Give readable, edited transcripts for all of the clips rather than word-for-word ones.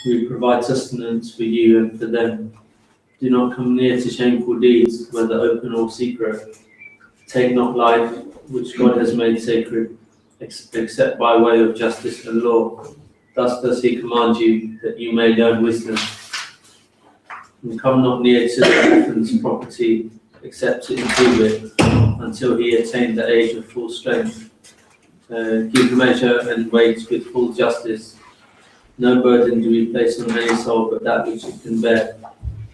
We provide sustenance for you and for them. Do not come near to shameful deeds, whether open or secret. Take not life, which God has made sacred, except by way of justice and law. Thus does he command you, that you may learn wisdom. And come not near to the orphan's property, except to improve it, until he attain the age of full strength. Give measure and weight with full justice. No burden do we place on any soul but that which it can bear.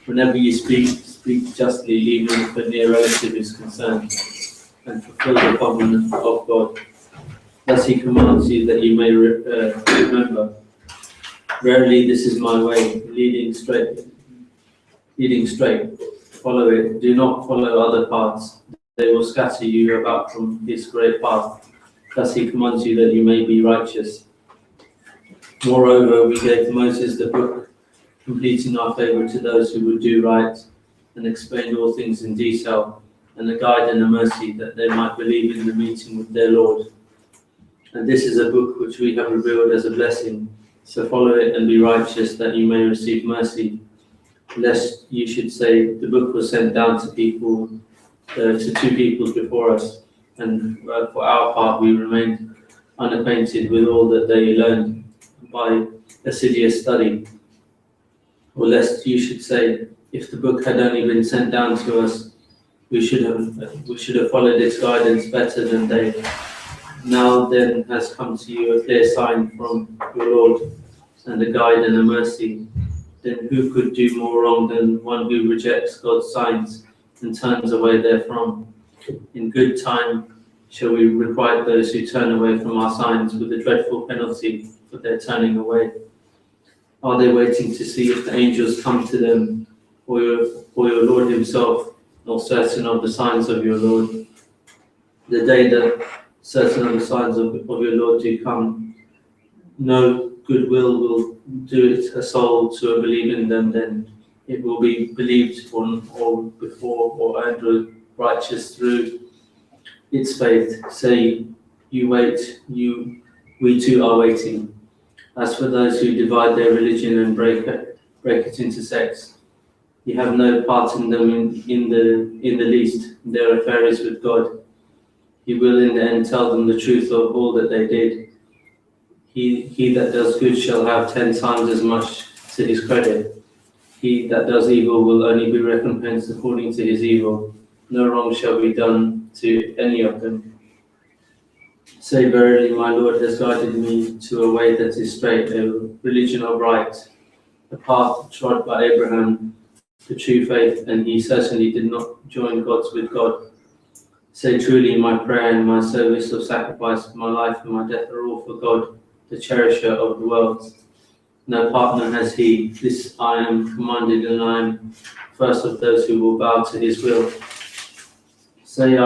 Whenever you speak justly, even if a near relative is concerned, and fulfill the covenant of God. Thus he commands you that you may remember. Verily, this is my way, leading straight. Follow it. Do not follow other paths. They will scatter you about from his great path. Thus he commands you that you may be righteous. Moreover, we gave Moses the book, completing our favor to those who would do right, and explained all things in detail, and a guide and a mercy that they might believe in the meeting with their Lord. And this is a book which we have revealed as a blessing, so follow it and be righteous, that you may receive mercy, lest you should say, the book was sent down to two peoples before us, and for our part we remained unacquainted with all that they learned by assiduous study. Or lest you should say, if the book had only been sent down to us, we should have followed its guidance better than they. Now then has come to you a clear sign from your Lord, and a guide and a mercy. Then who could do more wrong than one who rejects God's signs and turns away therefrom? In good time shall we requite those who turn away from our signs with a dreadful penalty for their turning away. Are they waiting to see if the angels come to them, or your Lord himself, or certain of the signs of your Lord? The day that certain of the signs of your Lord do come, no goodwill will do it a soul to believe in them. Then it will be believed on or before or earned righteous through its faith. Say, you wait, we too are waiting. As for those who divide their religion and break it into sects, you have no part in them in the least. Their affair is with God. He will in the end tell them the truth of all that they did. He that does good shall have 10 times as much to his credit. He that does evil will only be recompensed according to his evil. No wrong shall be done to any of them. Say, verily, my Lord has guided me to a way that is straight, a religion of right, a path trod by Abraham, the true faith, and he certainly did not join gods with God. Say, truly, my prayer and my service of sacrifice, my life and my death are all for God, the cherisher of the worlds. No partner has he. This I am commanded, and I am first of those who will bow to his will. Say,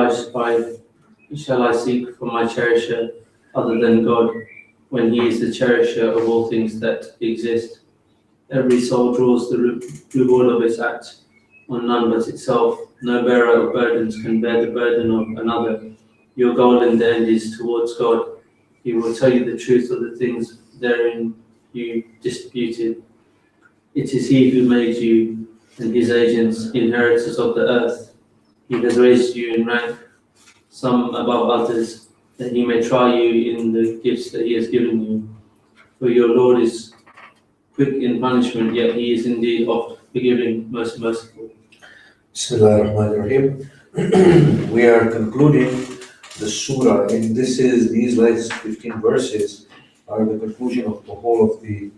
shall I seek for my cherisher other than God, when he is the cherisher of all things that exist? Every soul draws the reward of its act on none but itself. No bearer of burdens can bear the burden of another. Your goal in the end is towards God. He will tell you the truth of the things therein you disputed. It is he who made you and his agents inheritors of the earth. He has raised you in rank, some above others, that he may try you in the gifts that he has given you. For your Lord is quick in punishment, yet he is indeed oft forgiving, most merciful. Bismillah ar-Rahman ar-Rahim. We are concluding the surah, and these last 15 verses are the conclusion of the whole of the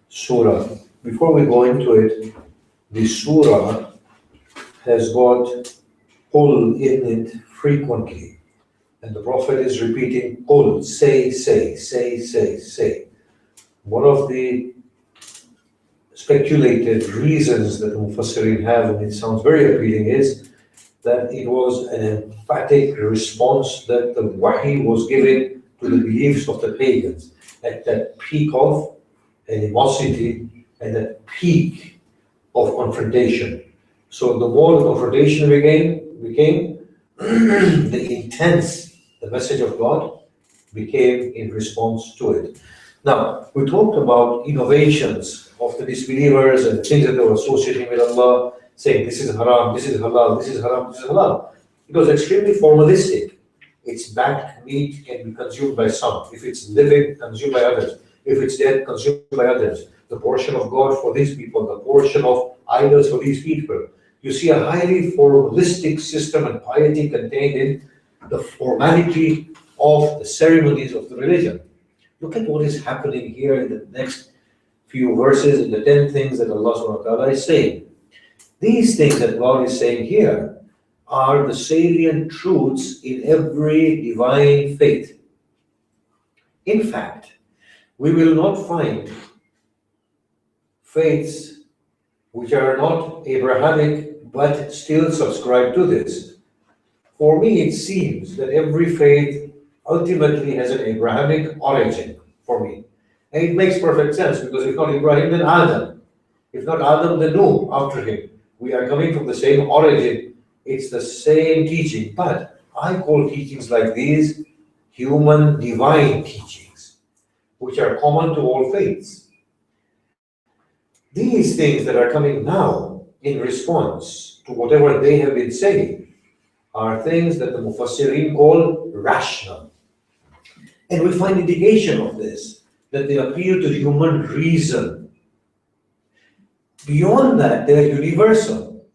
surah. Before we go into it, the surah has got qul in it frequently, and the Prophet is repeating qul, say. One of the speculated reasons that Mufassirin have, and it sounds very appealing, is that it was an emphatic response that the wahi was given to the beliefs of the pagans at that peak of animosity and that peak of confrontation. So the more the confrontation became the intense the message of God became in response to it. Now, we talked about innovations of of the disbelievers and the things that they were associating with Allah, saying this is haram, this is halal, this is haram, this is halal. It was extremely formalistic. It's backed meat can be consumed by some. If it's living, consumed by others. If it's dead, consumed by others. The portion of God for these people, the portion of idols for these people. You see a highly formalistic system and piety contained in the formality of the ceremonies of the religion. Look at what is happening here in the next few verses, in the 10 things that Allah subhanahu wa ta'ala is saying. These things that God is saying here are the salient truths in every divine faith. In fact, we will not find faiths which are not Abrahamic but still subscribe to this. For me, it seems that every faith ultimately has an Abrahamic origin for me. And it makes perfect sense, because if not Ibrahim, then Adam. If not Adam, then Noah after him. We are coming from the same origin. It's the same teaching. But I call teachings like these human divine teachings, which are common to all faiths. These things that are coming now in response to whatever they have been saying are things that the Mufassirin call rational. And we find indication of this, that they appeal to human reason. Beyond that, they are universal.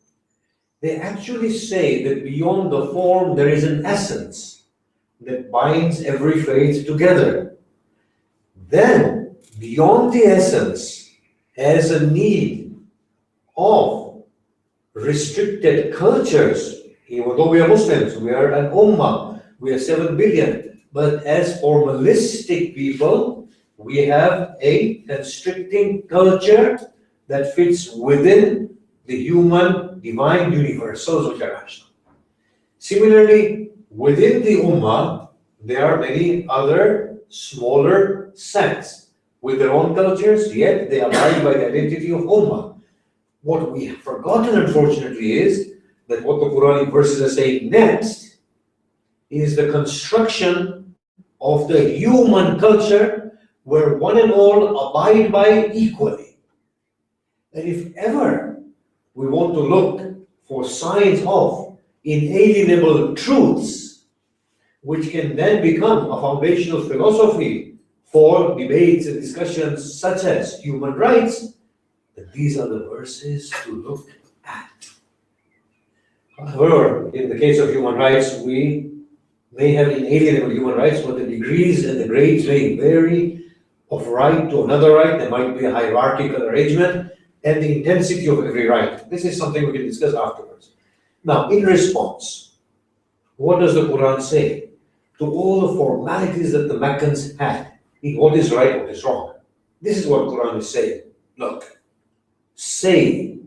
They actually say that beyond the form there is an essence that binds every faith together. Then, beyond the essence, as a need of restricted cultures, even though we are Muslims, we are an ummah, we are 7 billion, but as formalistic people, we have a constricting culture that fits within the human divine universals which are rational. Similarly, within the ummah, there are many other smaller sects with their own cultures, yet they abide by the identity of ummah. What we have forgotten, unfortunately, is that what the Quranic verses are saying next is the construction of the human culture where one and all abide by equally. And if ever we want to look for signs of inalienable truths, which can then become a foundational philosophy for debates and discussions such as human rights, then these are the verses to look at. However, in the case of human rights, we may have inalienable human rights, but the degrees and the grades may vary of right to another right. There might be a hierarchical arrangement and the intensity of every right. This is something we can discuss afterwards. Now, in response, what does the Quran say to all the formalities that the Meccans had in what is right, what is wrong? This is what the Quran is saying. Look, say,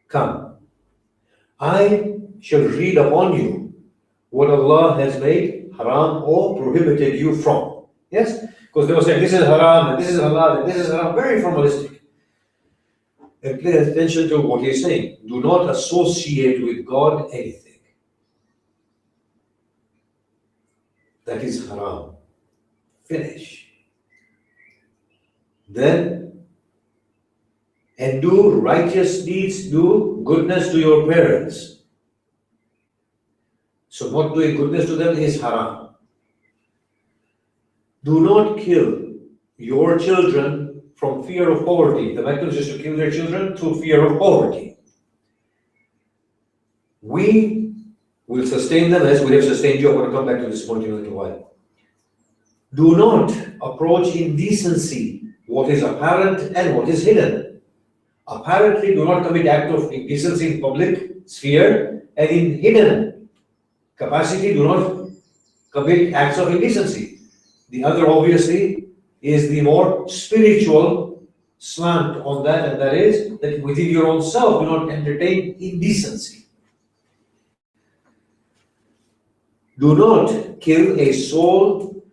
come, I shall read upon you what Allah has made haram or prohibited you from. Yes? Because they were saying this is haram and this is halal and this is haram, very formalistic. And pay attention to what he's saying. Do not associate with God anything that is haram. Finish. Then, and do righteous deeds, do goodness to your parents. So not doing goodness to them is haram. Do not kill your children from fear of poverty. The Meccans used to kill their children through fear of poverty. We will sustain them as we have sustained you. I'm going to come back to this point in a little while. Do not approach indecency, what is apparent and what is hidden. Apparently, do not commit act of indecency in public sphere, and in hidden capacity, do not commit acts of indecency. The other, obviously, is the more spiritual slant on that, and that is that within your own self, do not entertain indecency. Do not kill a soul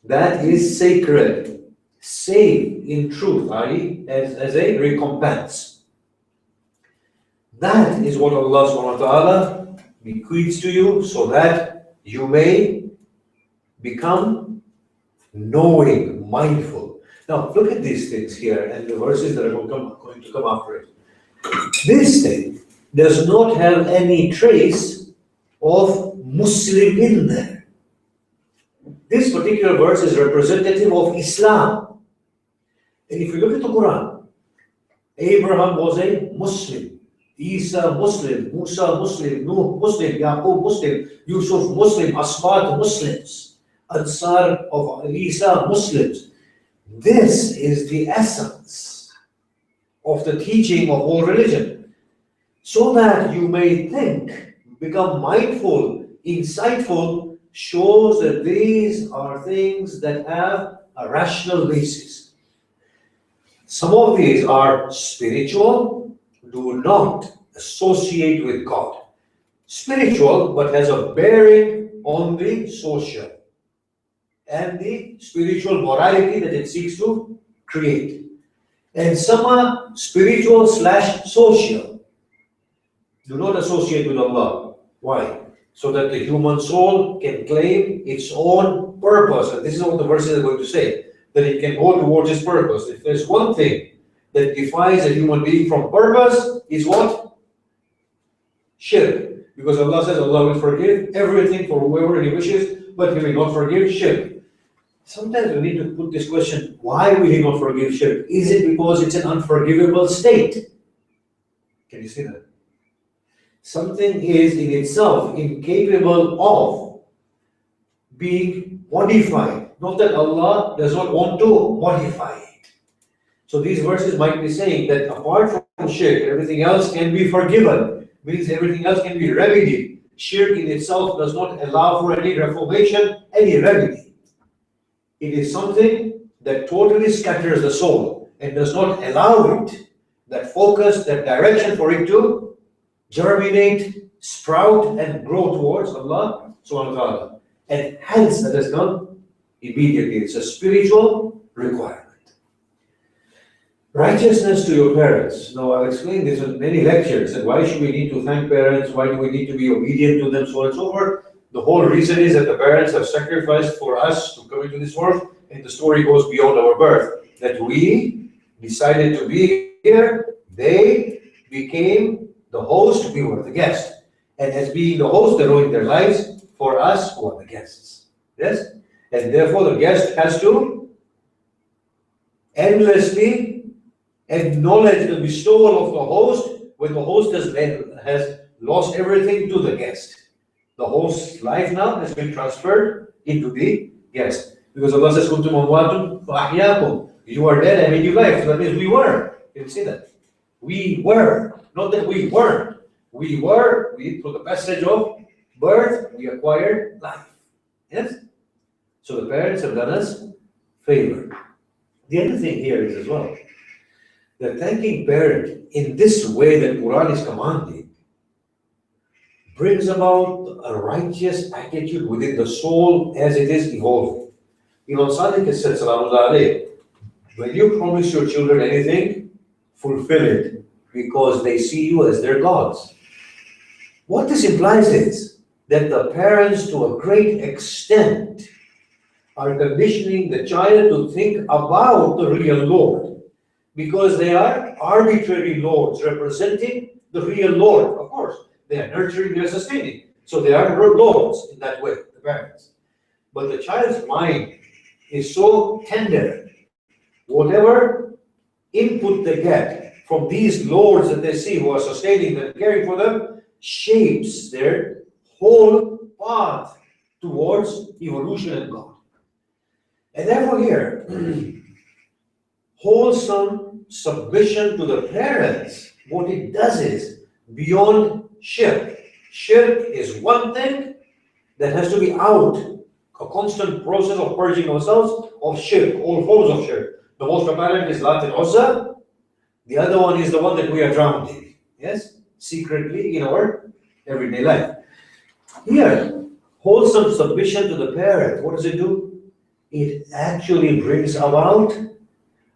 that is sacred, save in truth, i.e., as a recompense. That is what Allah subhanahu wa ta'ala bequeaths to you so that you may become knowing, mindful. Now, look at these things here and the verses that are going to come after it. This thing does not have any trace of Muslim in there. This particular verse is representative of Islam. And if you look at the Quran, Abraham was a Muslim, Isa Muslim, Musa Muslim, Nuh Muslim, Yaqub Muslim, Yusuf Muslim, Asbat Muslims, Ansar of Isa Muslims. This is the essence of the teaching of all religion. So that you may think, become mindful, insightful, shows that these are things that have a rational basis. Some of these are spiritual, do not associate with God. Spiritual, but has a bearing on the social and the spiritual morality that it seeks to create. And some are spiritual / social. Do not associate with Allah. Why? So that the human soul can claim its own purpose. And this is what the verses are going to say, that it can go towards its purpose. If there's one thing that defies a human being from purpose, is what? Shirk. Because Allah says Allah will forgive everything for whoever He wishes, but He will not forgive shirk. Sometimes we need to put this question, why will He not forgive shirk? Is it because it's an unforgivable state? Can you see that? Something is in itself incapable of being modified. Not that Allah does not want to modify it. So these verses might be saying that apart from shirk, everything else can be forgiven. Means everything else can be remedied. Shirk in itself does not allow for any reformation, any remedy. It is something that totally scatters the soul and does not allow it, that focus, that direction for it to germinate, sprout, and grow towards Allah subhanahu wa ta'ala. And hence that is done immediately. It's a spiritual requirement. Righteousness to your parents. Now I've explained this in many lectures, and why should we need to thank parents, why do we need to be obedient to them, so on and so forth. The whole reason is that the parents have sacrificed for us to come into this world, and the story goes beyond our birth. That we decided to be here, they became the host, we were the guest. And as being the host, they ruined their lives for us who are the guests. Yes? And therefore the guest has to endlessly acknowledge the bestowal of the host when the host has lost everything to the guest. The host's life now has been transferred into the guest. Because Allah says, Kuntum amwatun fa ahyakum. You are dead, I made you life. So that means we were. You can see that. We were. Not that we weren't. We were. Through the passage of birth, we acquired life. Yes? So the parents have done us favor. The other thing here is as well, that thanking parent in this way that Quran is commanding brings about a righteous attitude within the soul as it is evolving. Imam Sadiq has said, Salamullah alayhi, when you promise your children anything, fulfill it, because they see you as their gods. What this implies is that the parents, to a great extent, are conditioning the child to think about the real Lord, because they are arbitrary lords representing the real Lord. Of course, they are nurturing, they are sustaining. So they are lords in that way, the parents. But the child's mind is so tender. Whatever input they get from these lords that they see who are sustaining them, caring for them, shapes their whole path towards evolution and God. And therefore here, wholesome submission to the parents, what it does is beyond shirk. Shirk is one thing that has to be out, a constant process of purging ourselves of shirk, all forms of shirk. The most apparent is Lat and Uzza. The other one is the one that we are drowned in, yes, secretly in our everyday life. Here, wholesome submission to the parent, what does it do? It actually brings about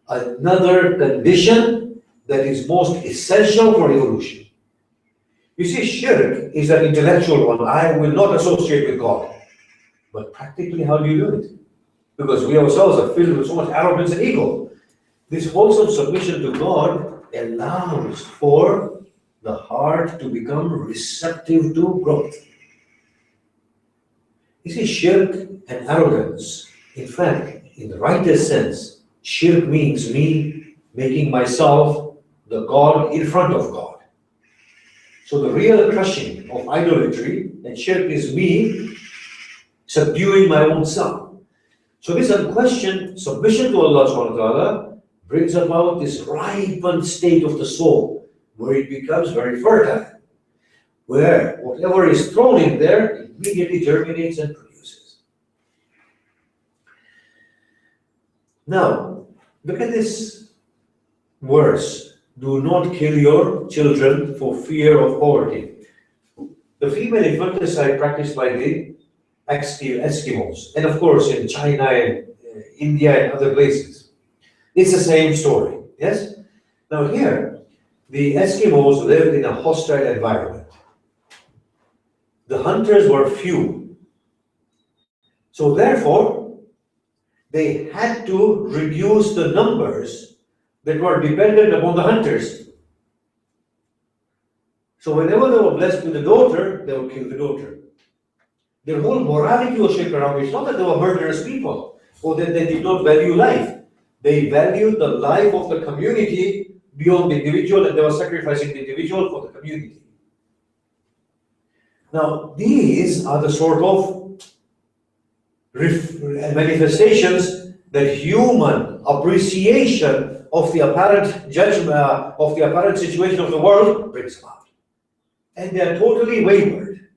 another condition that is most essential for evolution. You see, shirk is an intellectual one. I will not associate with God. But practically, how do you do it? because we ourselves are filled with so much arrogance and ego. This wholesome submission to God allows for the heart to become receptive to growth. You see, shirk and arrogance, in fact, in the rightest sense, shirk means me making myself the God in front of God. So the real crushing of idolatry and shirk is me subduing my own self. So this unquestioned submission to Allah subhanahu wa ta'ala brings about this ripened state of the soul, where it becomes very fertile, where whatever is thrown in there immediately germinates and produces. Now, look at this verse. Do not kill your children for fear of poverty. The female infanticide practiced by the Eskimos, and of course in China and India and other places, it's the same story, yes? Now here, the Eskimos lived in a hostile environment. The hunters were few. So therefore, they had to reduce the numbers that were dependent upon the hunters. So whenever they were blessed with a daughter, they would kill the daughter. Their whole morality was shaped around it. It's not that they were murderous people or that they did not value life. They valued the life of the community beyond the individual, and they were sacrificing the individual for the community. Now, these are the sort of manifestations that human appreciation of the apparent judgment, of the apparent situation of the world brings about. And they are totally wayward.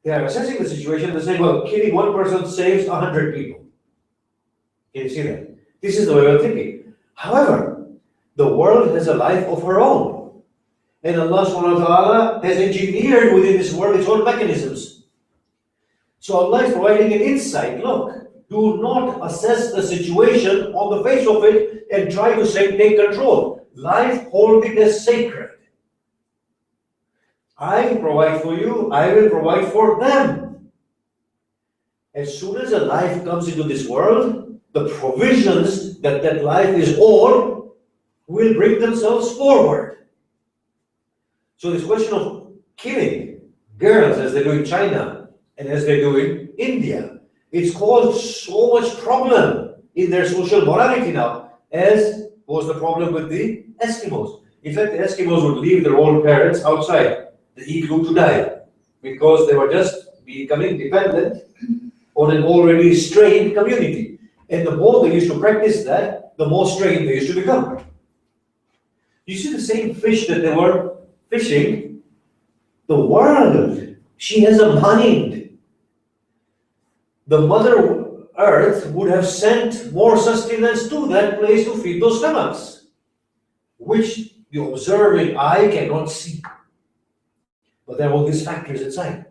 They are assessing the situation and saying, well, killing one person saves 100 people. Can you see that? This is the way of thinking. However, the world has a life of her own. And Allah subhanahu wa ta'ala has engineered within this world its own mechanisms. So Allah is providing an insight. Look, do not assess the situation on the face of it and try to take control. Life, hold it as sacred. I provide for you, I will provide for them. As soon as a life comes into this world, the provisions that that life is on will bring themselves forward. So this question of killing girls as they do in China and as they do in India, it's caused so much problem in their social morality now, as was the problem with the Eskimos. In fact, the Eskimos would leave their old parents outside the igloo to die, because they were just becoming dependent on an already strained community. And the more they used to practice that, the more strained they used to become. You see the same fish that they were fishing, the world, she has a mind. The Mother Earth would have sent more sustenance to that place to feed those stomachs, which the observing eye cannot see. But there are all these factors inside.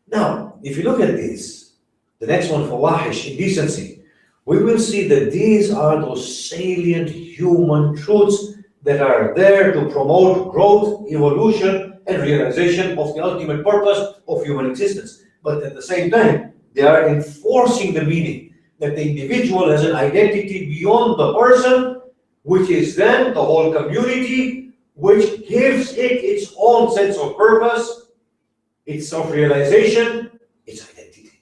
Now, if you look at this, the next one, fawahish, indecency, we will see that these are those salient human truths that are there to promote growth, evolution, and realization of the ultimate purpose of human existence. But at the same time, they are enforcing the meaning that the individual has an identity beyond the person, which is then the whole community, which gives it its own sense of purpose, its self-realization, its identity.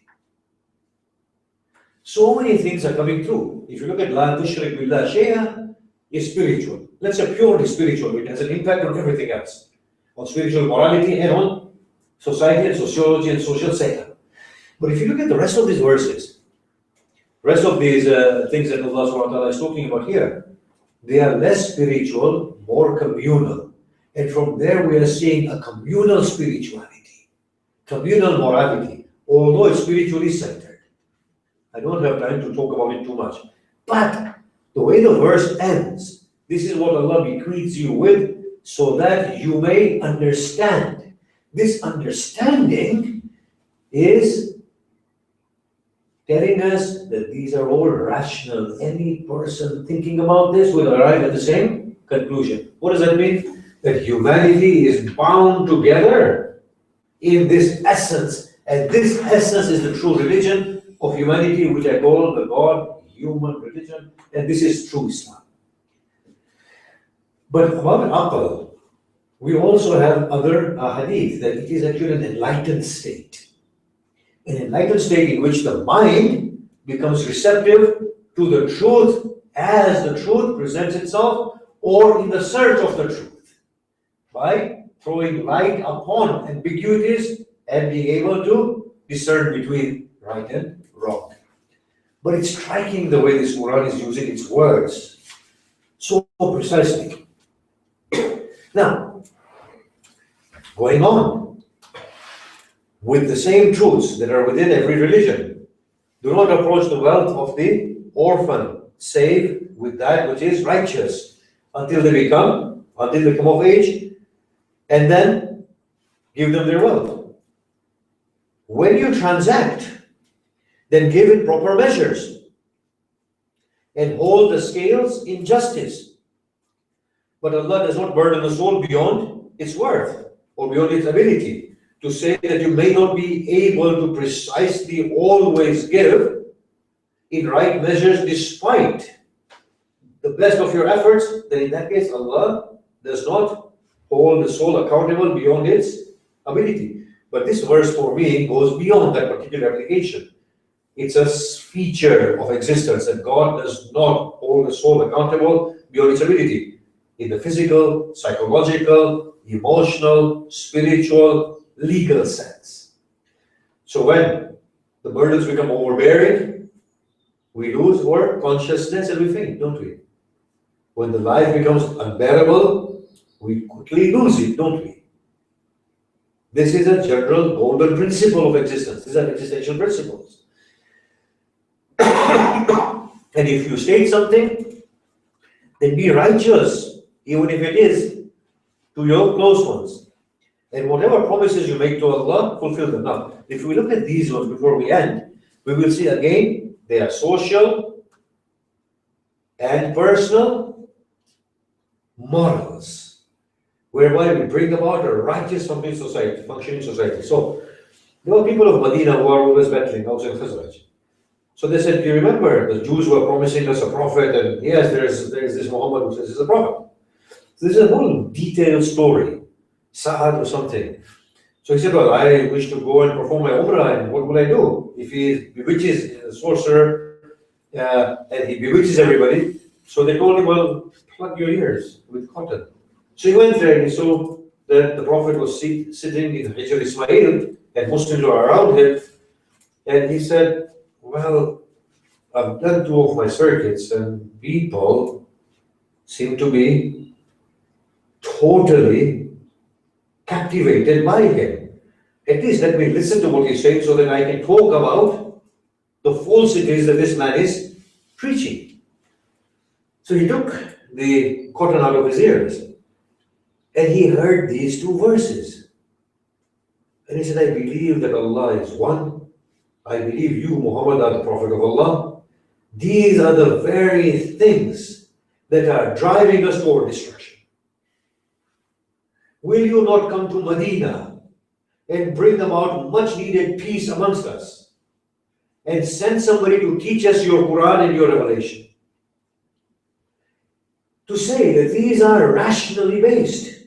So many things are coming through. If you look at La Tushrik Billah Shay'a, is spiritual. Let's say purely spiritual. It has an impact on everything else, on spiritual morality and on society and sociology and social setup. But if you look at the rest of these verses, rest of these things that Allah subhanahu wa ta'ala is talking about here, they are less spiritual, more communal. And from there we are seeing a communal spirituality, communal morality, although it's spiritually centered. I don't have time to talk about it too much. But the way the verse ends, this is what Allah bequeaths you with, so that you may understand. This understanding is telling us that these are all rational. Any person thinking about this will arrive at the same conclusion. What does that mean? That humanity is bound together in this essence, and this essence is the true religion of humanity, which I call the God-human religion, and this is true Islam. But about Aql, we also have other hadith that it is actually an enlightened state. An enlightened state in which the mind becomes receptive to the truth as the truth presents itself, or in the search of the truth, by throwing light upon ambiguities and being able to discern between right and wrong. But it's striking the way this Quran is using its words so precisely. Now, going on with the same truths that are within every religion, do not approach the wealth of the orphan save with that which is righteous until they come of age, and then give them their wealth. When you transact, then give it proper measures and hold the scales in justice. But Allah does not burden the soul beyond its worth or beyond its ability, to say that you may not be able to precisely always give in right measures despite the best of your efforts. Then in that case Allah does not hold the soul accountable beyond its ability. But this verse for me goes beyond that particular application. It's a feature of existence that God does not hold the soul accountable beyond its ability in the physical, psychological, emotional, spiritual, legal sense. So when the burdens become overbearing, we lose our consciousness and we faint, don't we? When the life becomes unbearable, we quickly lose it, don't we? This is a general golden principle of existence. These are existential principles. And if you state something, then be righteous, even if it is to your close ones. And whatever promises you make to Allah, fulfill them. Now, if we look at these ones before we end, we will see again, they are social and personal morals, whereby we bring about a righteous functioning society. So, there were people of Medina who are always battling outside Khazraj. So they said, do you remember the Jews were promising us a prophet, and yes, there's this Muhammad who says he's a prophet. So this is a whole detailed story, Sa'ad or something. So he said, well, I wish to go and perform my Umrah, and what will I do? If he bewitches a sorcerer, and he bewitches everybody. So they told him, well, plug your ears with cotton. So he went there and he saw that the prophet was sitting in Hijr Ismail, and Muslims were around him, and he said, well, I've done 2 of my circuits and people seem to be totally captivated by him. At least let me listen to what he's saying so that I can talk about the falsities that this man is preaching. So he took the cotton out of his ears and he heard these 2 verses. And he said, I believe that Allah is one. I believe you, Muhammad, are the Prophet of Allah. These are the very things that are driving us toward destruction. Will you not come to Medina and bring about much needed peace amongst us and send somebody to teach us your Quran and your revelation? To say that these are rationally based.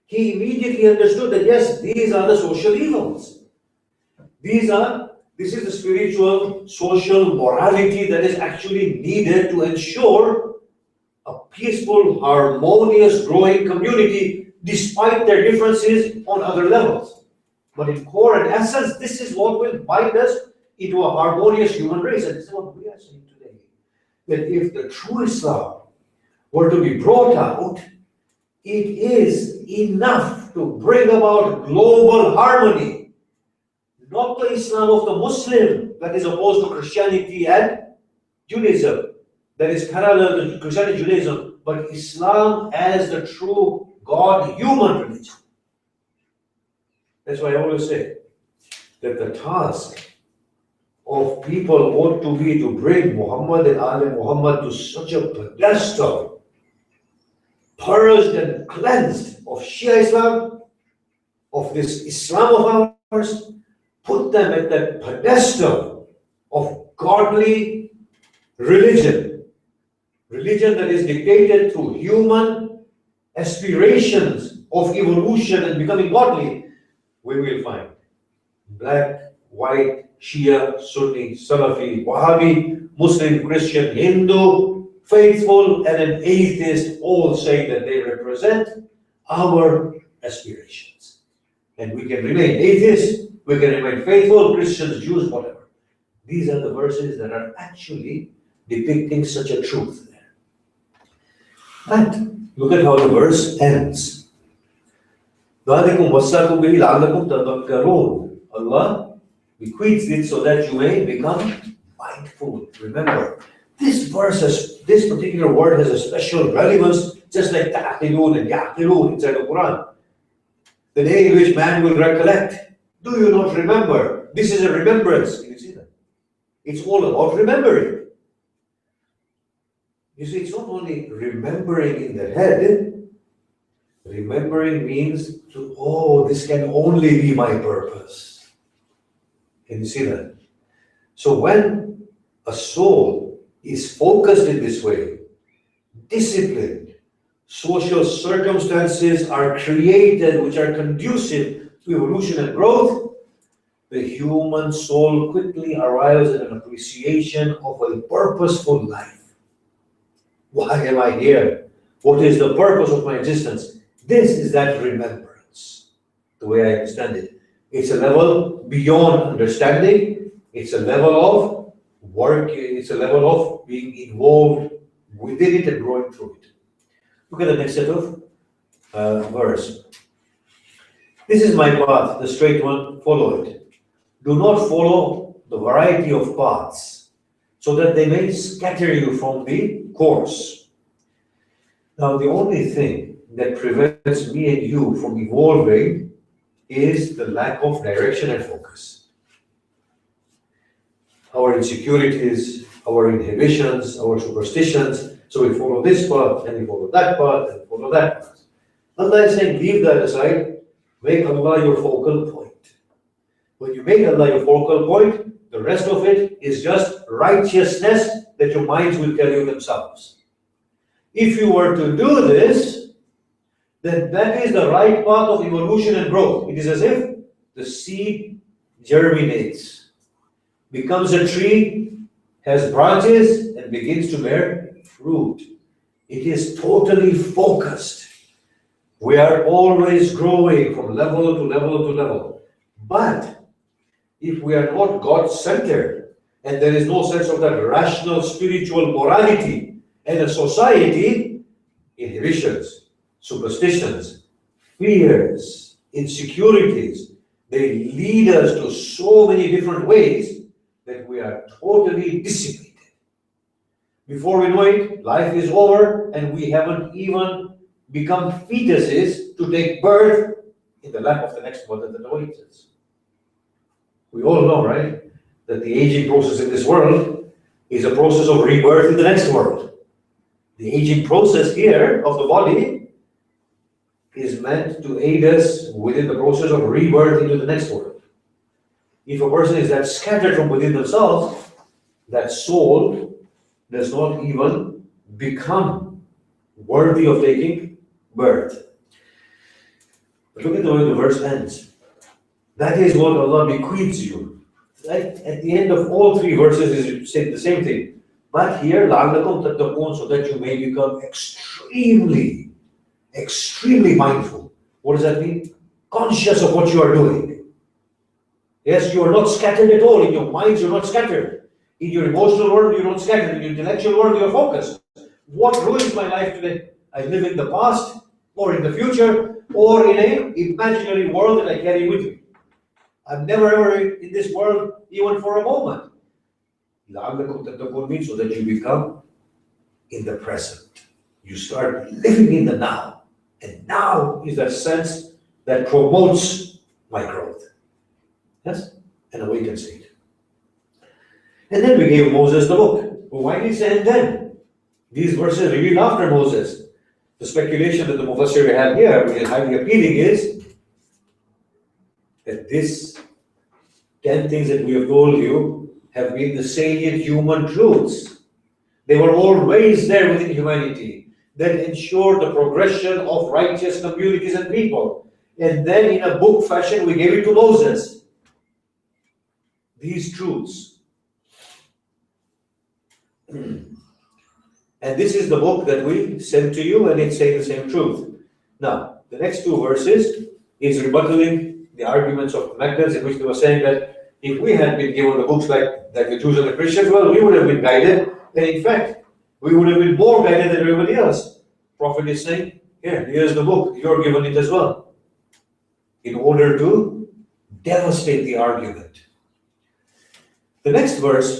He immediately understood that yes, these are the social evils. This is the spiritual, social morality that is actually needed to ensure a peaceful, harmonious, growing community despite their differences on other levels. But in core and essence, this is what will bind us into a harmonious human race. And this is what we are saying today. That if the true Islam were to be brought out, it is enough to bring about global harmony. Not the Islam of the Muslim that is opposed to Christianity and Judaism, that is parallel to Christianity and Judaism, but Islam as the true God-human religion. That's why I always say that the task of people ought to be to bring Muhammad and Ali Muhammad to such a pedestal, purged and cleansed of Shia Islam, of this Islam of ours, put them at that pedestal of godly religion, religion that is dictated through human aspirations of evolution and becoming godly, we will find black, white, Shia, Sunni, Salafi, Wahhabi, Muslim, Christian, Hindu, faithful, and an atheist all say that they represent our aspirations. And we can remain atheists, we can remain faithful, Christians, Jews, whatever. These are the verses that are actually depicting such a truth there. And look at how the verse ends. ذَلِكُمْ وَصَّاكُمْ بِهِ لَعَلَّكُمْ تَذَكَّرُونَ. Allah bequeaths it so that you may become mindful. Remember, this particular word has a special relevance, just like ta'qilun and ya'qilun inside the Quran. The day in which man will recollect. Do you not remember? This is a remembrance. Can you see that? It's all about remembering. You see, it's not only remembering in the head. Remembering means this can only be my purpose. Can you see that? So when a soul is focused in this way, disciplined, social circumstances are created which are conducive to evolution and growth, the human soul quickly arrives at an appreciation of a purposeful life. Why am I here? What is the purpose of my existence? This is that remembrance, the way I understand it. It's a level beyond understanding. It's a level of work. It's a level of being involved within it and growing through it. Look at the next set of verse. This is my path, the straight one, follow it. Do not follow the variety of paths, so that they may scatter you from the course. Now, the only thing that prevents me and you from evolving is the lack of direction and focus. Our insecurities, our inhibitions, our superstitions. So we follow this path, and we follow that path, and we follow that path. Allah is saying, leave that aside, make Allah your focal point. When you make Allah your focal point, the rest of it is just righteousness that your minds will tell you themselves. If you were to do this, then that is the right path of evolution and growth. It is as if the seed germinates, becomes a tree, has branches, and begins to bear fruit. It is totally focused. We are always growing from level to level to level. But if we are not God-centered, and there is no sense of that rational spiritual morality and a society, inhibitions, superstitions, fears, insecurities, they lead us to so many different ways that we are totally dissipated. Before we know it, life is over and we haven't even become fetuses to take birth in the lap of the next mother that awaits us. We all know, right, that the aging process in this world is a process of rebirth in the next world. The aging process here of the body is meant to aid us within the process of rebirth into the next world. If a person is that scattered from within themselves, that soul does not even become worthy of taking birth. But look at the way the verse ends. That is what Allah bequeaths you. Right? At the end of all three verses is said the same thing. But here, لَعَلَّكُمْ تَتَّقُونَ, so that you may become extremely mindful. What does that mean? Conscious of what you are doing. Yes, you are not scattered at all. In your minds, you're not scattered. In your emotional world, you're not scattered. In your intellectual world, you're focused. What ruins my life today? I live in the past, or in the future, or in an imaginary world that I carry with me. I'm never ever in this world, even for a moment. لَعَلَّكُمْ تَتَّقُونَ means so that you become in the present. You start living in the now. And now is that sense that promotes my growth. Yes? An awakened state. And then we gave Moses the book. Well, why did he say and then? These verses revealed after Moses. The speculation that the Mufassir have here, which is highly appealing, is that this 10 things that we have told you have been the salient human truths. They were always there within humanity that ensure the progression of righteous communities and people. And then in a book fashion, we gave it to Moses. These truths. And this is the book that we sent to you, and it's saying the same truth. Now, the next two verses is rebuttaling the arguments of the Meccans, in which they were saying that if we had been given the books like the Jews and the Christians, well, we would have been guided. And in fact, we would have been more guided than everybody else. Prophet is saying, here's the book, you're given it as well. In order to devastate the argument. The next verse,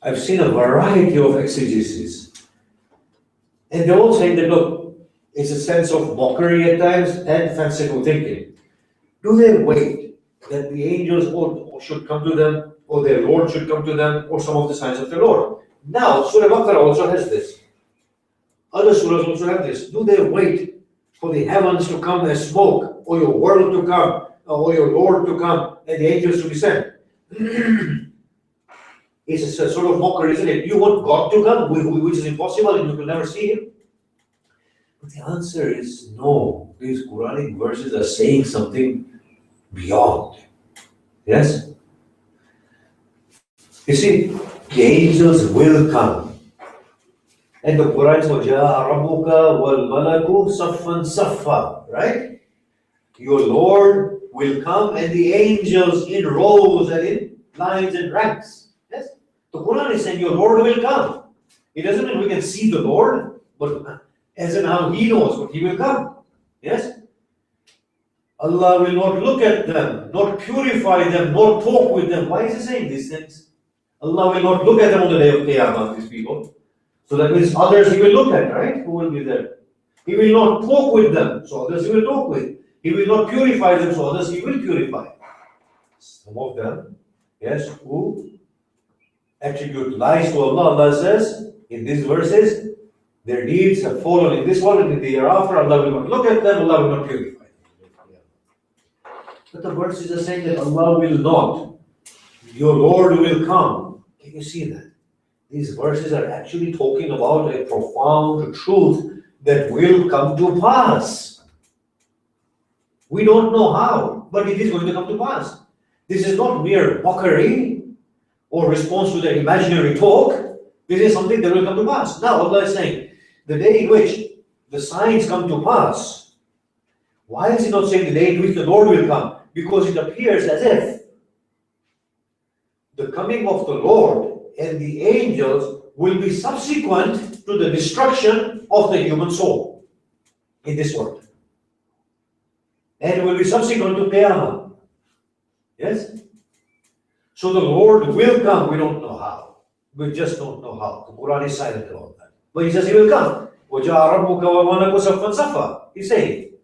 I've seen a variety of exegesis. And they're all saying that, look, it's a sense of mockery at times and fanciful thinking. Do they wait that the angels should come to them, or their Lord should come to them, or some of the signs of the Lord? Now, Surah Baqarah also has this. Other surahs also have this. Do they wait for the heavens to come as smoke, or your world to come, or your Lord to come, and the angels to be sent? It's a sort of mockery, isn't it? You want God to come, which is impossible, and you will never see Him. But the answer is no. These Quranic verses are saying something beyond. Yes? You see, the angels will come. And the Quran says, وَجَاءَ رَبُّكَ وَالْمَلَكُ صَفًّا صَفًّا. Right? Your Lord will come, and the angels in rows and in lines and ranks. Yes? The Quran is saying your Lord will come. It doesn't mean we can see the Lord, but as in how He knows, but He will come. Yes? Allah will not look at them, not purify them, not talk with them. Why is He saying these things? Allah will not look at them on the day of Qiyamah, these people. So that means others He will look at, right? Who will be there? He will not talk with them, so others He will talk with. He will not purify them, so others He will purify. Some of them, yes, who attribute lies to Allah, Allah says in these verses, their deeds have fallen in this world and in the hereafter. Allah will not look at them, Allah will not purify them. But the verses are saying that Allah will not. Your Lord will come. Can you see that? These verses are actually talking about a profound truth that will come to pass. We don't know how, but it is going to come to pass. This is not mere mockery or response to their imaginary talk. This is something that will come to pass. Now Allah is saying, the day in which the signs come to pass, why is He not saying the day in which the Lord will come? Because it appears as if the coming of the Lord and the angels will be subsequent to the destruction of the human soul in this world. And will be subsequent to Qiyamah. Yes? So the Lord will come, we don't know how. We just don't know how. The Quran is silent about that. But He says He will come. وَجَاءَ رَبُّكَ وَالْمَلَكُ صَفًّا صَفًّا. He's saying.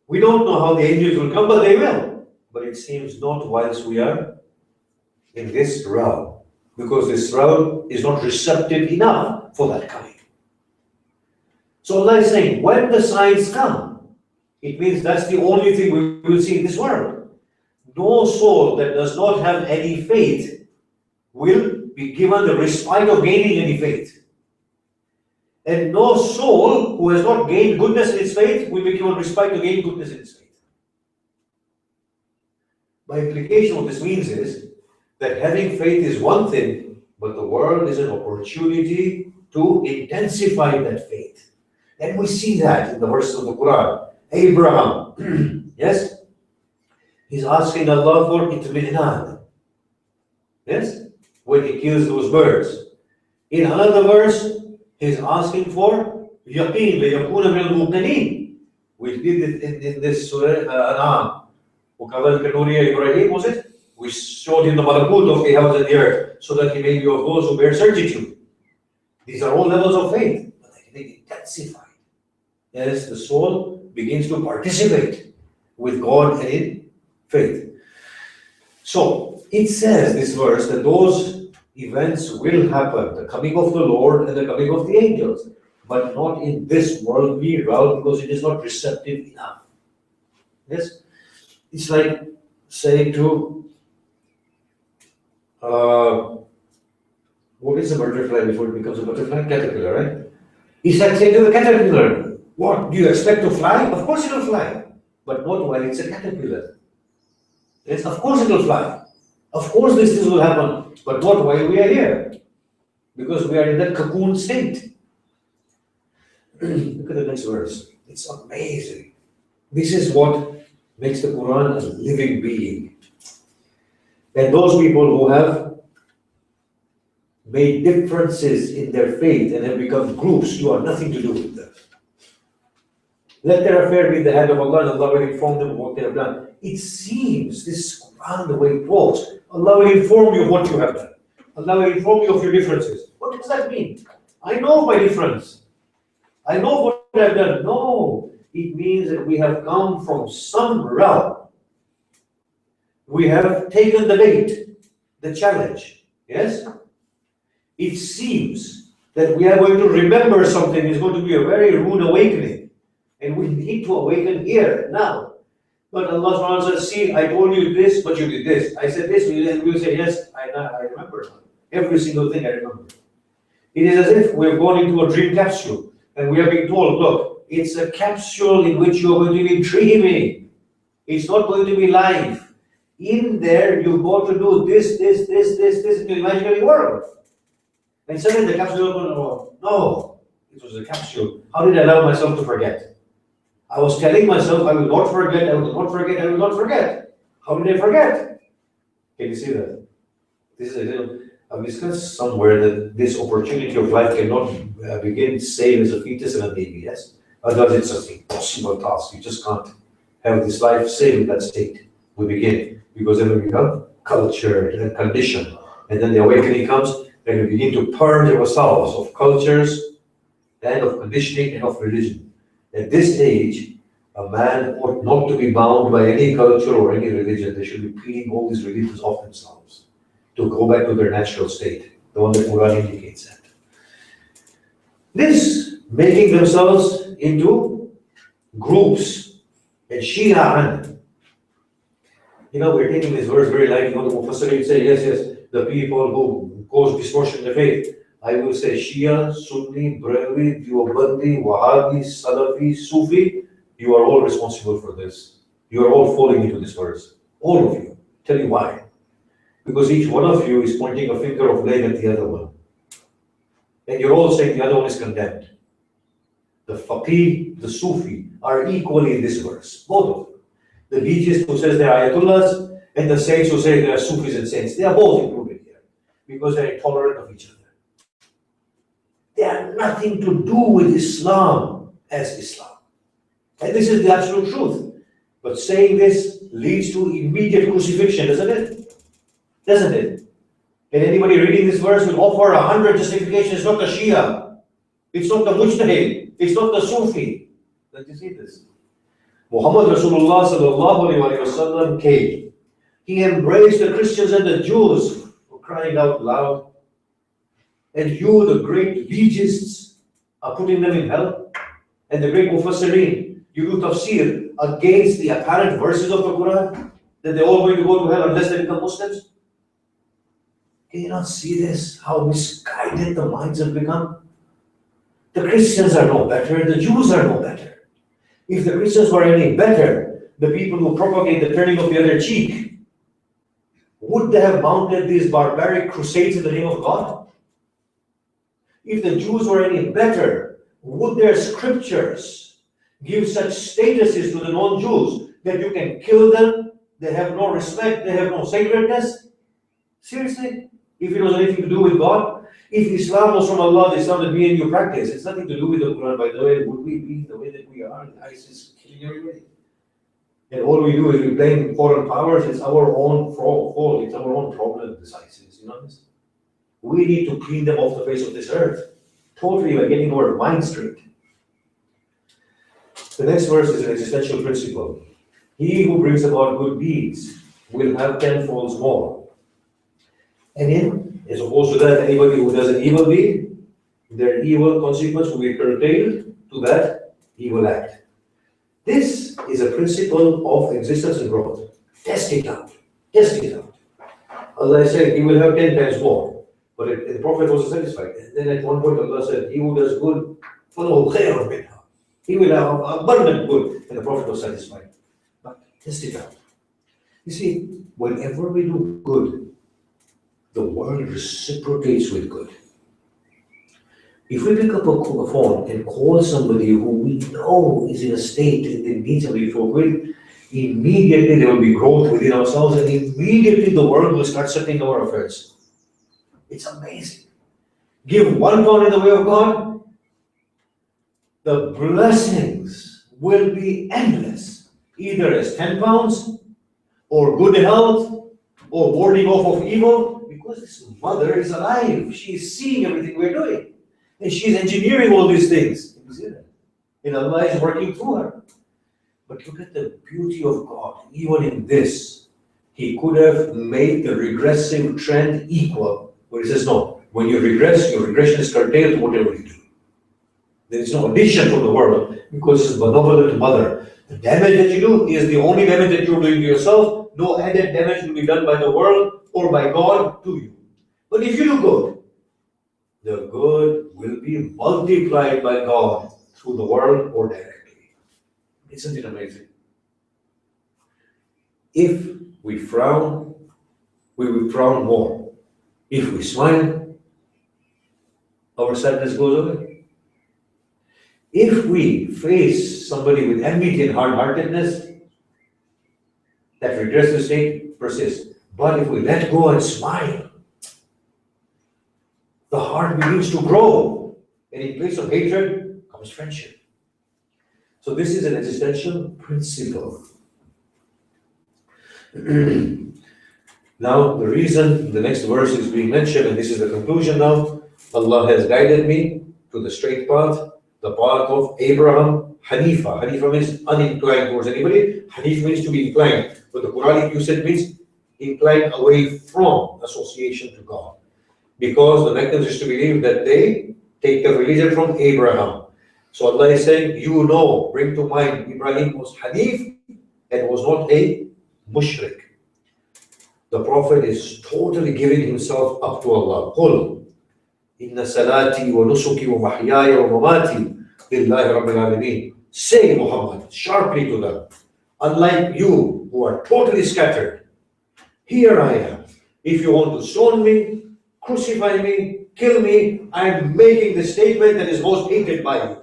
We don't know how the angels will come, but they will. But it seems not whilst we are in this realm. Because this realm is not receptive enough for that coming. So Allah is saying, when the signs come, it means that's the only thing we will see in this world. No soul that does not have any faith will be given the respite of gaining any faith. And no soul who has not gained goodness in its faith will be given respite to gain goodness in its faith. By implication, what this means is that having faith is one thing, but the world is an opportunity to intensify that faith. And we see that in the verses of the Quran. Abraham, yes? He's asking Allah for itmi'nan. Yes? When he kills those birds. In another verse, he's asking for yaqeen, لِيَكُونَ مِنَ الْمُوقِنِينَ. We did it in this Surah An'am. وَكَذَلْكَ نُورِيَ Ibrahim, was it? We showed him the malakut of the heavens and the earth, so that he may be of those who bear certitude. These are all levels of faith, but they intensify as the soul begins to participate with God and in faith. So it says, this verse, that those events will happen, the coming of the Lord and the coming of the angels, but not in this worldly realm, because it is not receptive enough. Yes? It's like say to, what is a butterfly before it becomes a butterfly? Caterpillar, right? He said, say to the caterpillar, what, do you expect to fly? Of course it will fly, but not while it's a caterpillar. Yes, of course it will fly. Of course these things will happen, but not while we are here, because we are in that cocoon state. Look at the next verse. It's amazing. This is what makes the Quran a living being. And those people who have made differences in their faith and have become groups, you have nothing to do with them. Let their affair be in the hand of Allah, and Allah will inform them of what they have done. It seems, this Quran, the way it talks, Allah will inform you of what you have done. Allah will inform you of your differences. What does that mean? I know my difference. I know what I've done. No, it means that we have come from some realm. We have taken the bait, the challenge. Yes? It seems that we are going to remember something. It's going to be a very rude awakening. And we need to awaken here, now. But Allah says, see, I told you this, but you did this. I said this, and we will say, yes, I remember. Every single thing I remember. It is as if we have gone into a dream capsule, and we are being told, look, it's a capsule in which you are going to be dreaming. It's not going to be live. In there, you go to do this in the imaginary world. And suddenly the capsule is going to go, no, it was a capsule. How did I allow myself to forget? I was telling myself, I will not forget, I will not forget, I will not forget. How did I forget? Can you see that? This is I've discussed somewhere that this opportunity of life cannot begin same as a fetus and a baby, yes? Otherwise it's an impossible task. You just can't have this life same in that state. We begin, because then we become cultured and conditioned. And then the awakening comes, and we begin to purge ourselves of cultures and of conditioning and of religion. At this age, a man ought not to be bound by any culture or any religion. They should be peeling all these religions off themselves to go back to their natural state, the one that Quran indicates that. This making themselves into groups and Shi'an. You know, we're taking this verse very lightly. The Mufassirin say, yes, the people who cause distortion in the faith. I will say Shia, Sunni, Brahmi, Deobandi, Wahhabi, Salafi, Sufi, you are all responsible for this. You are all falling into this verse. All of you. Tell you why. Because each one of you is pointing a finger of blame at the other one. And you're all saying the other one is condemned. The Faqih, the Sufi are equally in this verse. Both of them. The religious who says they're Ayatullahs and the saints who say they're Sufis and saints. They are both included here. Because they're intolerant of each other. They have nothing to do with Islam as Islam. And this is the absolute truth. But saying this leads to immediate crucifixion, doesn't it? Doesn't it? And anybody reading this verse will offer 100 justifications. It's not the Shia. It's not the Mujtahid. It's not the Sufi. Don't you see this? Muhammad Rasulullah sallallahu alayhi wa sallam came. He embraced the Christians and the Jews for crying out loud. And you, the great legists, are putting them in hell. And the great Mufassirin, you do tafsir against the apparent verses of the Quran, that they're all going to go to hell unless they become Muslims. Can you not see this? How misguided the minds have become? The Christians are no better, the Jews are no better. If the Christians were any better, the people who propagate the turning of the other cheek, would they have mounted these barbaric crusades in the name of God? If the Jews were any better, would their scriptures give such statuses to the non-Jews that you can kill them, they have no respect, they have no sacredness? Seriously? If it was anything to do with God? If Islam was from Allah, the Islam that me and you practice, it's nothing to do with the Quran, by the way, would we be the way that we are? ISIS killing everybody. And all we do is we blame foreign powers, it's our own fault, it's our own problem, this ISIS, you know this? We need to clean them off the face of this earth. Totally by getting our mind straight. The next verse is an existential principle. He who brings about good deeds will have tenfolds more. And as opposed to that, anybody who does an evil deed, their evil consequence will be curtailed to that evil act. This is a principle of existence and growth. Test it out. Test it out. Allah said, He will have 10 times more. But the Prophet was satisfied. And then at one point Allah said, He who does good, فَلَهُ خَيْرٌ مِنْهَا. He will have abundant good. And the Prophet was satisfied. But test it out. You see, whenever we do good, the world reciprocates with good. If we pick up a phone and call somebody who we know is in a state that needs somebody to talk with, immediately there will be growth within ourselves and immediately the world will start settling our affairs. It's amazing. Give £1 in the way of God, the blessings will be endless, either as £10 or good health or warding off of evil, because this mother is alive. She is seeing everything we're doing. And she's engineering all these things. And Allah is working through her. But look at the beauty of God. Even in this, He could have made the regressive trend equal. But He says, no, when you regress, your regression is curtailed to whatever you do. There is no addition from the world because it's benevolent mother. The damage that you do is the only damage that you're doing to yourself. No added damage will be done by the world or by God to you. But if you do good, the good will be multiplied by God through the world or directly. Isn't it amazing? If we frown, we will frown more. If we smile, our sadness goes away. If we face somebody with enmity and hard-heartedness, that regressive state persists. But if we let go and smile, the heart begins to grow. And in place of hatred comes friendship. So this is an existential principle. Now, the reason the next verse is being mentioned, and this is the conclusion now, Allah has guided me to the straight path, the path of Abraham Hanifa. Hanifa means uninclined towards anybody. Hanif means to be inclined. But the Quranic usage means inclined away from association to God. Because the Meccans used to believe that they take the religion from Abraham. So Allah is saying, you know, bring to mind, Ibrahim was Hanif and was not a mushrik. The Prophet is totally giving himself up to Allah. قُلْ إِنَّ صَلَاتِي وَنُسُكِي وَمَحْيَايَ وَمَمَاتِي لِلَّهِ رَبِّ الْعَالَمِينَ. Say, Muhammad, sharply to them, unlike you who are totally scattered, here I am. If you want to stone me, crucify me, kill me, I am making the statement that is most hated by you.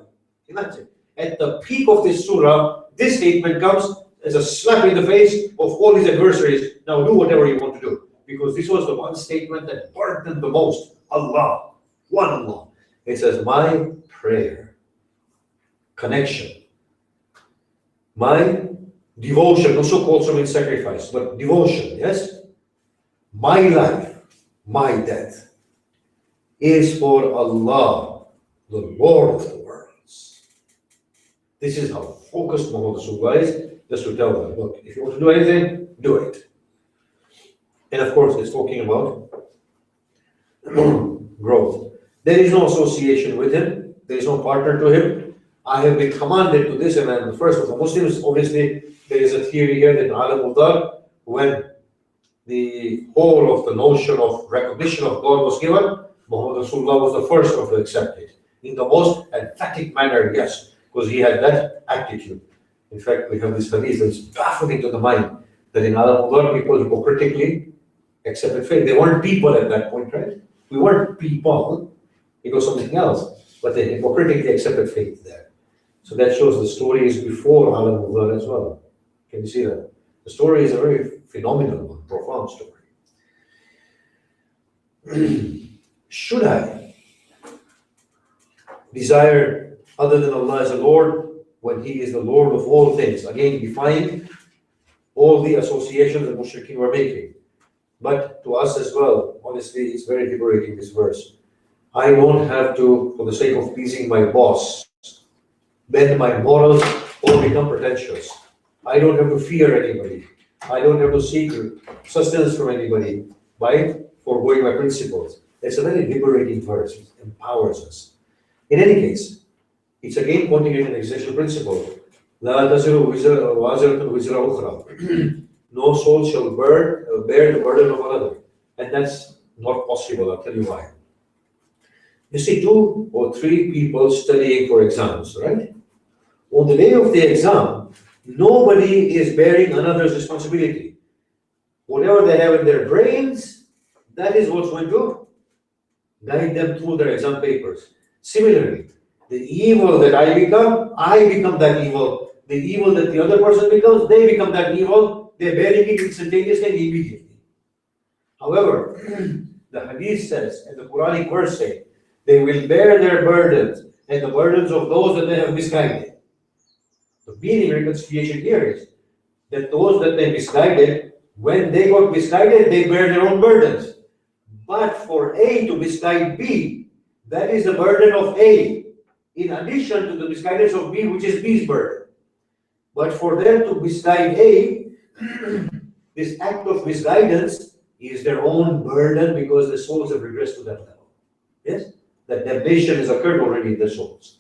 Imagine, at the peak of this surah, this statement comes as a slap in the face of all his adversaries. Now do whatever you want to do. Because this was the one statement that burdened the most. Allah, one Allah. It says, my prayer, connection, my devotion, also also means sacrifice, but devotion, yes? My life, my death is for Allah, the Lord of the worlds. This is how focused Muhammad Rasulullah is, just to tell them, look, if you want to do anything, do it. And of course, it's talking about growth. There is no association with him, there is no partner to him. I have been commanded to this, and I'm the first of the Muslims. Obviously, there is a theory here that in Alam al-Dar, when the whole of the notion of recognition of God was given, Muhammad Rasulullah was the first of to accept it. In the most emphatic manner, yes, because he had that attitude. In fact, we have this hadith that's baffling to the mind, that in Alam al-Dar, people hypocritically accepted faith. They weren't people at that point, right? We weren't people, it was something else, but they hypocritically accepted faith there. So that shows the story is before Alam al-Dar as well. Can you see that? The story is a very phenomenal one, profound story. Should I desire other than Allah as a Lord when He is the Lord of all things? Again, defying all the associations that Mushrikeen were making. But to us as well, honestly, it's very liberating, this verse. I don't have to, for the sake of pleasing my boss, bend my morals or become pretentious. I don't have to fear anybody. I don't have to seek sustenance from anybody by foregoing my principles. It's a very liberating verse. It empowers us. In any case, it's again pointing at an existential principle. لا تزر وزر وازرة وزر أخرى. no soul shall bear the burden of another. And that's not possible, I'll tell you why. You see 2 or 3 people studying for exams, right? On the day of the exam, nobody is bearing another's responsibility. Whatever they have in their brains, that is what's going to guide them through their exam papers. Similarly, the evil that I become that evil. The evil that the other person becomes, they become that evil. They're bearing it instantaneously and immediately. However, the hadith says, and the Quranic verse says, they will bear their burdens and the burdens of those that they have misguided. The meaning reconciliation here is that those that they misguided, when they got misguided, they bear their own burdens. But for A to misguide B, that is the burden of A, in addition to the misguidance of B, which is B's burden. But for them to misguide A, this act of misguidance is their own burden because the souls have regressed to that level. Yes? That damnation has occurred already in the souls.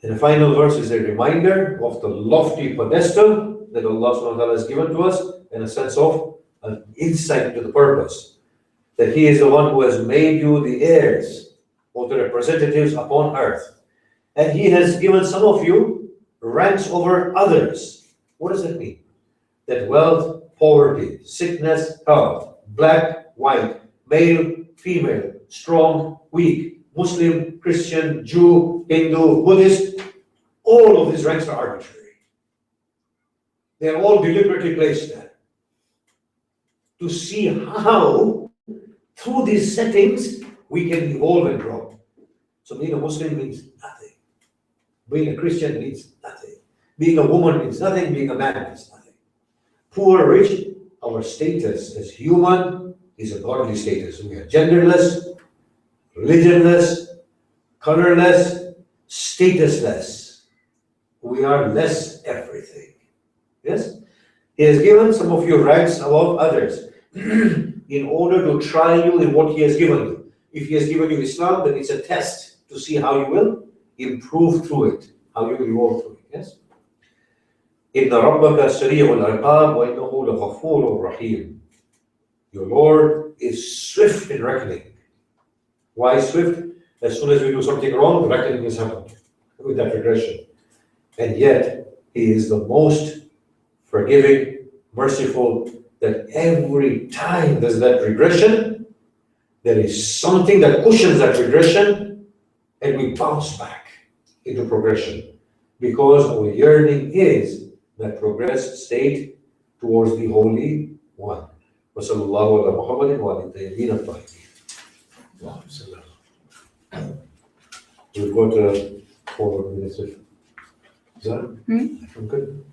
And the final verse is a reminder of the lofty pedestal that Allah subhanahu wa ta'ala has given to us in a sense of an insight to the purpose. That He is the one who has made you the heirs or the representatives upon earth. And He has given some of you ranks over others. What does that mean? That wealth, poverty, sickness, health, black, white, male, female, strong, weak, Muslim, Christian, Jew, Hindu, Buddhist, all of these ranks are arbitrary. They are all deliberately placed there to see how, through these settings, we can evolve and grow. So being a Muslim means nothing. Being a Christian means nothing. Being a woman means nothing. Being a man means nothing. Poor, rich, our status as human is a godly status. We are genderless, religionless, colorless, statusless. We are less everything. Yes? He has given some of you ranks above others in order to try you in what He has given you. If He has given you Islam, then it's a test to see how you will improve through it, how you will evolve through it. Yes? إِنَّ رَبَّكَ سَرِيعُ الْعِقَابِ وَإِنَّهُ لَغَفُورٌ رَحِيمٌ. Your Lord is swift in reckoning. Why swift? As soon as we do something wrong, the reckoning is happened with that regression. And yet, He is the most forgiving, merciful, that every time there's that regression, there is something that cushions that regression, and we bounce back into progression. Because our yearning is that progressed state towards the Holy One. وصلى الله على محمد وعلى الطيبين الطاهرين. We've got 4 minutes. Is that? I'm good.